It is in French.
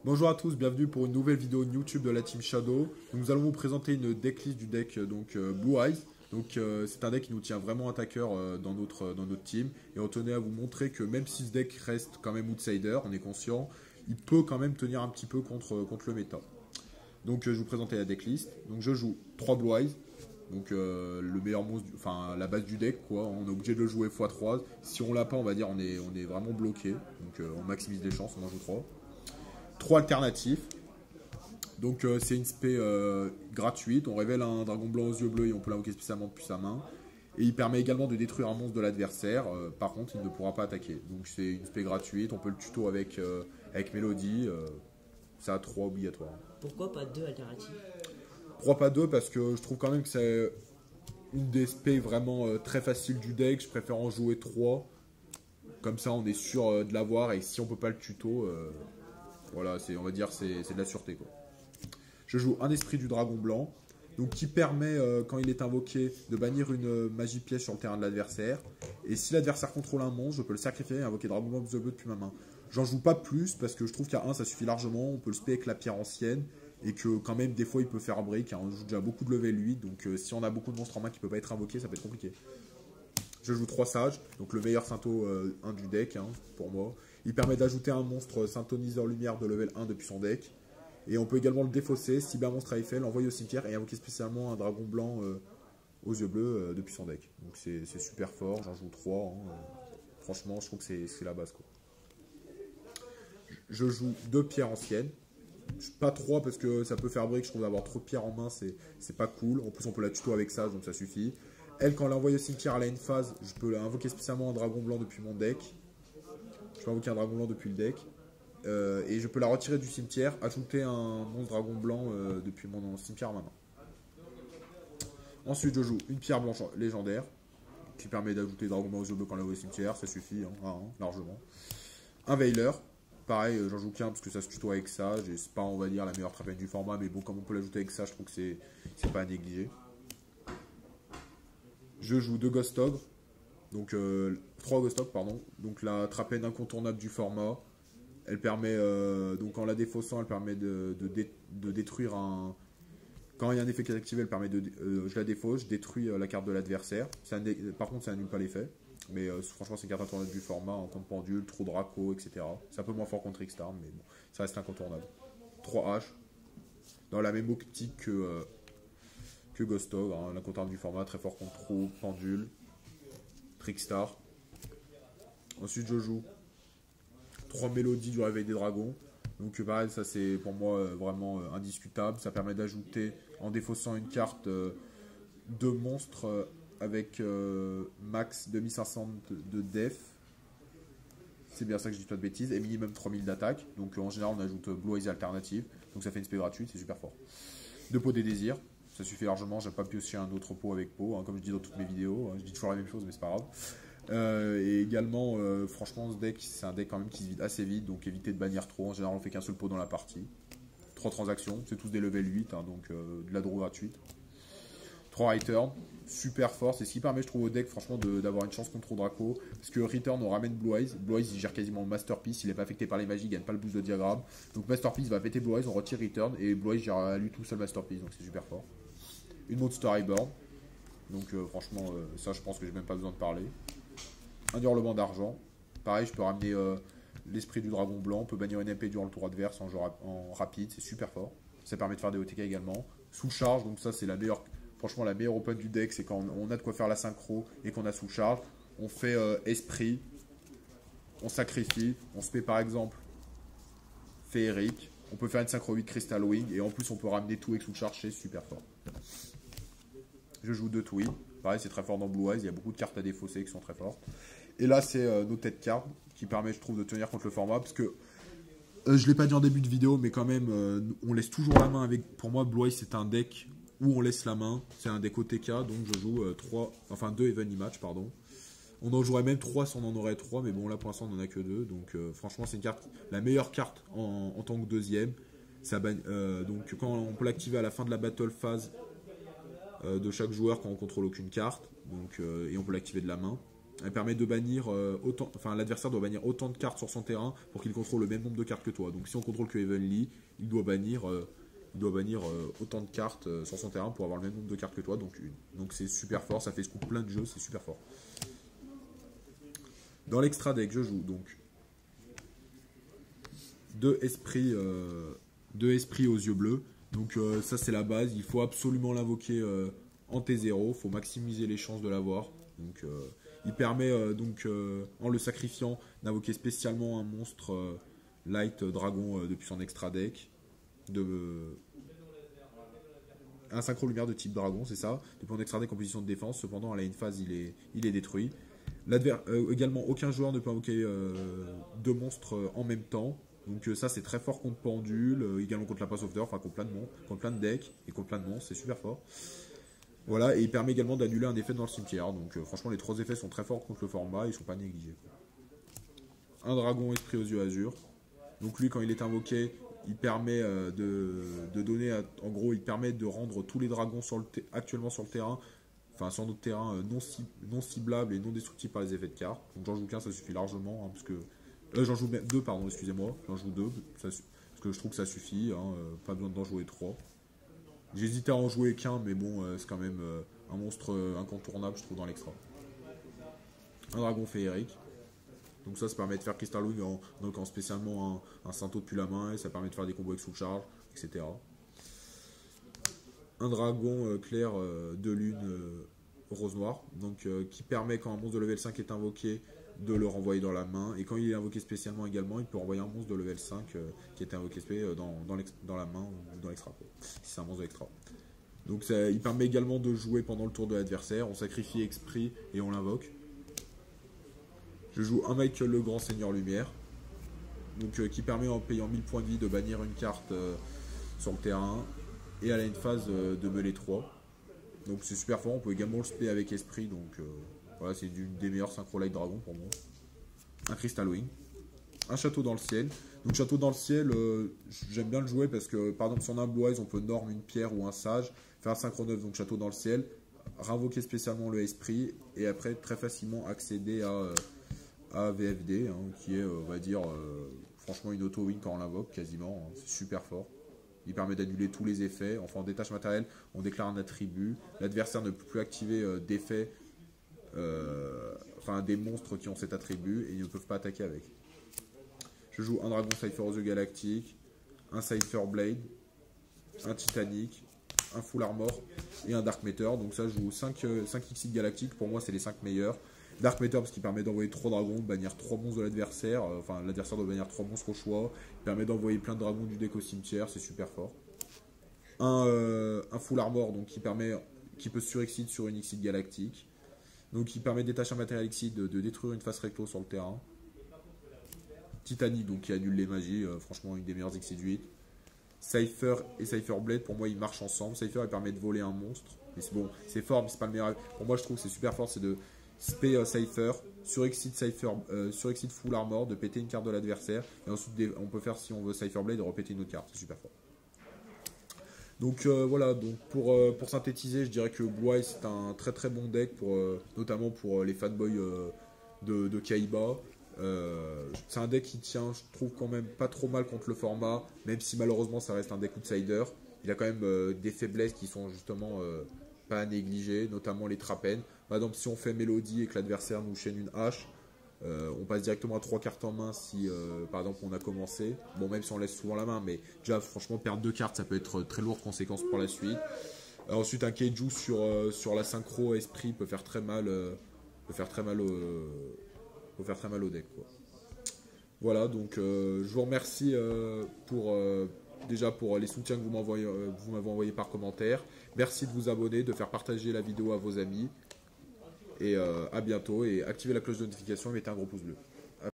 Bonjour à tous, bienvenue pour une nouvelle vidéo YouTube de la Team Shadow. Nous allons vous présenter une decklist du deck Blue Eyes. C'est un deck qui nous tient vraiment à cœur dans notre team. Et on tenait à vous montrer que même si ce deck reste quand même outsider, on est conscient, il peut quand même tenir un petit peu contre le méta. Je vous présentais la decklist. Donc je joue 3 Blue Eyes. Le meilleur monstre, enfin la base du deck quoi. On est obligé de le jouer x3. Si on l'a pas, on va dire on est vraiment bloqué. On maximise les chances, on en joue 3. 3 alternatifs. C'est une spé gratuite. On révèle un dragon blanc aux yeux bleus et on peut l'invoquer spécialement depuis sa main. Et il permet également de détruire un monstre de l'adversaire. Par contre, il ne pourra pas attaquer. Donc c'est une spé gratuite. On peut le tuto avec Mélodie. Ça a 3 obligatoires. Pourquoi pas 2 alternatives? Pourquoi pas 2? Parce que je trouve quand même que c'est une des spés vraiment très facile du deck. Je préfère en jouer 3. Comme ça, on est sûr de l'avoir. Et si on peut pas le tuto, voilà, on va dire c'est de la sûreté quoi. Je joue un esprit du dragon blanc, donc qui permet quand il est invoqué de bannir une magie piège sur le terrain de l'adversaire. Et si l'adversaire contrôle un monstre, je peux le sacrifier et invoquer dragon blanc bleu depuis ma main. J'en joue pas plus parce que je trouve qu'à 1 ça suffit largement. On peut le spé avec la pierre ancienne et que quand même des fois il peut faire break. On joue déjà beaucoup de level 8, donc si on a beaucoup de monstres en main qui ne peuvent pas être invoqués, ça peut être compliqué. Je joue 3 sages, donc le meilleur Syntho 1 du deck pour moi. Il permet d'ajouter un monstre synthoniseur lumière de level 1 depuis son deck. Et on peut également le défausser, cibler un monstre à Eiffel, l'envoyer au cimetière et invoquer spécialement un dragon blanc aux yeux bleus depuis son deck. Donc c'est super fort, j'en joue 3. Franchement, je trouve que c'est la base quoi. Je joue 2 pierres anciennes. Pas 3 parce que ça peut faire break, je trouve d'avoir trop de pierres en main, c'est pas cool. En plus on peut la tuto avec ça, donc ça suffit. Elle, quand elle est envoyée au cimetière, elle a une phase, je peux invoquer spécialement un dragon blanc depuis mon deck. Je peux invoquer un dragon blanc depuis le deck. Et je peux la retirer du cimetière, ajouter un monstre dragon blanc depuis mon cimetière à ma main. Ensuite, je joue une pierre blanche légendaire qui permet d'ajouter dragon blanc aux yeux bleus quand elle est au cimetière, ça suffit, largement. Un Veiler, pareil, j'en joue qu'un parce que ça se tutoie avec ça. C'est pas, on va dire, la meilleure trapène du format, mais bon, comme on peut l'ajouter avec ça, je trouve que c'est pas à négliger. Je joue 2 Ghost Ogre, 3 Ghost Ogre, pardon. Donc la trapène incontournable du format. Elle permet, en la défaussant, elle permet de détruire un... Quand il y a un effet qui est activé, elle permet de... je la défausse, je détruis la carte de l'adversaire. Par contre, ça n'annule pas l'effet. Mais franchement, c'est une carte incontournable du format, en contre pendule, trop Draco, etc. C'est un peu moins fort contre X-Star, mais bon, ça reste incontournable. 3 H. Dans la même optique que Ghost Ogre, l'incontournable du format, très fort contre trop, pendule, Trickstar. Ensuite, je joue 3 mélodies du réveil des dragons. Donc pareil, ça c'est pour moi vraiment indiscutable. Ça permet d'ajouter, en défaussant une carte, 2 monstres avec max 2500 de def. C'est bien ça que je dis pas de bêtises. Et minimum 3000 d'attaque. Donc en général on ajoute Blue Eyes alternative. Donc ça fait une spé gratuite, c'est super fort. 2 pots des désirs. Ça suffit largement. J'ai pas pioché un autre pot avec pot, comme je dis dans toutes mes vidéos. Je dis toujours la même chose mais c'est pas grave. Et également, franchement, ce deck, c'est un deck quand même qui se vide assez vite, donc évitez de bannir trop. En général, on fait qu'un seul pot dans la partie. 3 transactions, c'est tous des level 8, de la draw gratuite. 3 return, super fort. C'est ce qui permet, je trouve, au deck, franchement, d'avoir une chance contre Draco. Parce que return, on ramène Blue Eyes. Blue Eyes, il gère quasiment Masterpiece. Il n'est pas affecté par les magies, il gagne pas le boost de diagramme. Donc Masterpiece va péter Blue Eyes, on retire return. Et Blue Eyes gère à lui tout seul Masterpiece, donc c'est super fort. Une Monster Reborn. Franchement, ça, je pense que j'ai même pas besoin de parler. Un hurlement d'argent. Pareil, je peux ramener l'esprit du dragon blanc. On peut bannir une MP durant le tour adverse en rapide. C'est super fort. Ça permet de faire des OTK également. Sous charge, donc ça c'est la meilleure. Franchement, la meilleure open du deck, c'est quand on a de quoi faire la synchro et qu'on a sous charge. On fait esprit. On sacrifie. On se met par exemple féerique. On peut faire une synchro 8 Crystal Wing. Et en plus, on peut ramener tout avec sous charge. C'est super fort. Je joue 2 Twin. Pareil, c'est très fort dans Blue Eyes. Il y a beaucoup de cartes à défausser qui sont très fortes. Et là, c'est nos têtes cartes qui permet, je trouve, de tenir contre le format. Parce que, je ne l'ai pas dit en début de vidéo, mais quand même, on laisse toujours la main avec. Pour moi, Blue Eyes, c'est un deck où on laisse la main. C'est un deck OTK, donc je joue 2 Even Match, pardon. On en jouerait même 3 si on en aurait 3, mais bon, là pour l'instant, on n'en a que 2. Donc, franchement, c'est une carte, la meilleure carte en tant que deuxième. Donc, quand on peut l'activer à la fin de la battle phase de chaque joueur quand on contrôle aucune carte. Et on peut l'activer de la main. Elle permet de bannir autant, enfin l'adversaire doit bannir autant de cartes sur son terrain pour qu'il contrôle le même nombre de cartes que toi. Donc si on contrôle que Evenly, il doit bannir autant de cartes sur son terrain pour avoir le même nombre de cartes que toi, donc une. Donc c'est super fort, ça fait scoop plein de jeux, c'est super fort. Dans l'extra deck, je joue donc deux esprits aux yeux bleus. Donc ça c'est la base, il faut absolument l'invoquer en T0, il faut maximiser les chances de l'avoir. Donc il permet en le sacrifiant d'invoquer spécialement un monstre light dragon depuis son extra deck. Un synchro lumière de type dragon, c'est ça. Depuis mon extra deck en position de défense, cependant à la phase il est détruit. Également aucun joueur ne peut invoquer deux monstres en même temps. Donc ça c'est très fort contre Pendule, également contre la Pass of Door, enfin contre plein de decks et contre plein de monstres, c'est super fort. Voilà, et il permet également d'annuler un effet dans le cimetière. Donc franchement les trois effets sont très forts contre le format, ils sont pas négligés. Un dragon esprit aux yeux azur. Donc lui quand il est invoqué, il permet de donner, en gros il permet de rendre tous les dragons actuellement sur le terrain, enfin sur notre terrain non ciblables et non destructibles par les effets de cartes. Donc j'en joue qu'un, ça suffit largement, hein, parce que j'en joue même deux, pardon, excusez-moi. J'en joue deux, parce que je trouve que ça suffit, hein, pas besoin d'en jouer trois. J'hésitais à en jouer qu'un, mais bon, c'est quand même un monstre incontournable, je trouve, dans l'extra. Un dragon féerique. Donc ça permet de faire Crystal Wing en spécialement un Sainto depuis la main, et ça permet de faire des combos avec soul charge, etc. Un dragon clair de lune rose noire, donc qui permet quand un monstre de level 5 est invoqué, de le renvoyer dans la main, et quand il est invoqué spécialement également, il peut envoyer un monstre de level 5 qui est invoqué dans la main ou dans l'extra, si c'est un monstre de l'extra. Donc ça, il permet également de jouer pendant le tour de l'adversaire, on sacrifie Esprit et on l'invoque. Je joue un Michael le Grand Seigneur Lumière, donc qui permet en payant 1000 points de vie de bannir une carte sur le terrain, et à la phase de mêler 3. Donc c'est super fort, on peut également le spé avec Esprit, donc voilà, c'est une des meilleures synchro light dragon pour moi. Un Crystal Wing. Un château dans le ciel. Donc château dans le ciel, j'aime bien le jouer parce que par exemple sur un Blue Eyes, on peut norme une pierre ou un sage, faire un synchro 9, donc château dans le ciel, réinvoquer spécialement le esprit, et après très facilement accéder à VFD, hein, qui est, on va dire, franchement une auto-win quand on l'invoque, quasiment, hein, c'est super fort. Il permet d'annuler tous les effets. Enfin, en détache matériel, on déclare un attribut. L'adversaire ne peut plus activer d'effets, enfin des monstres qui ont cet attribut, et ils ne peuvent pas attaquer avec. Je joue un dragon Cypher aux yeux galactiques, un Cypher Blade, un Titanic, un Full Armor et un Dark Matter. Donc ça, je joue 5 Xyz galactiques. Pour moi, c'est les 5 meilleurs. Dark Matter parce qu'il permet d'envoyer 3 dragons, de bannir 3 monstres de l'adversaire. Enfin, l'adversaire doit bannir 3 monstres au choix. Il permet d'envoyer plein de dragons du deck au cimetière, c'est super fort. Un Full Armor donc qui peut surexcite sur une Xyz galactique. Donc il permet de détacher un matériel Xyz, de détruire une face recto sur le terrain. Titanic donc qui annule les magies, franchement une des meilleures Xyz 8. Cypher et Cypher Blade, pour moi ils marchent ensemble. Cypher il permet de voler un monstre, mais c'est bon, c'est fort mais c'est pas le meilleur. Pour moi je trouve que c'est super fort, c'est de spé Cypher, surexcite Full Armor, de péter une carte de l'adversaire, et ensuite on peut faire, si on veut, Cypher Blade et repéter une autre carte, c'est super fort. Donc voilà, donc pour synthétiser, je dirais que Blue Eyes c'est un très très bon deck, notamment pour les fanboys de Kaiba. C'est un deck qui tient, je trouve, quand même pas trop mal contre le format, même si malheureusement ça reste un deck outsider. Il a quand même des faiblesses qui sont justement pas à négliger, notamment les trapènes. Par exemple, si on fait Mélodie et que l'adversaire nous chaîne une hache, on passe directement à 3 cartes en main si par exemple on a commencé. Bon, même si on laisse souvent la main, mais déjà franchement perdre 2 cartes ça peut être très lourd de conséquences pour la suite. Ensuite un Keiju sur la synchro esprit peut faire très mal, au deck, quoi. Voilà, donc je vous remercie déjà pour les soutiens que vous m'avez envoyé par commentaire. Merci de vous abonner, de faire partager la vidéo à vos amis. Et à bientôt, et activez la cloche de notification et mettez un gros pouce bleu.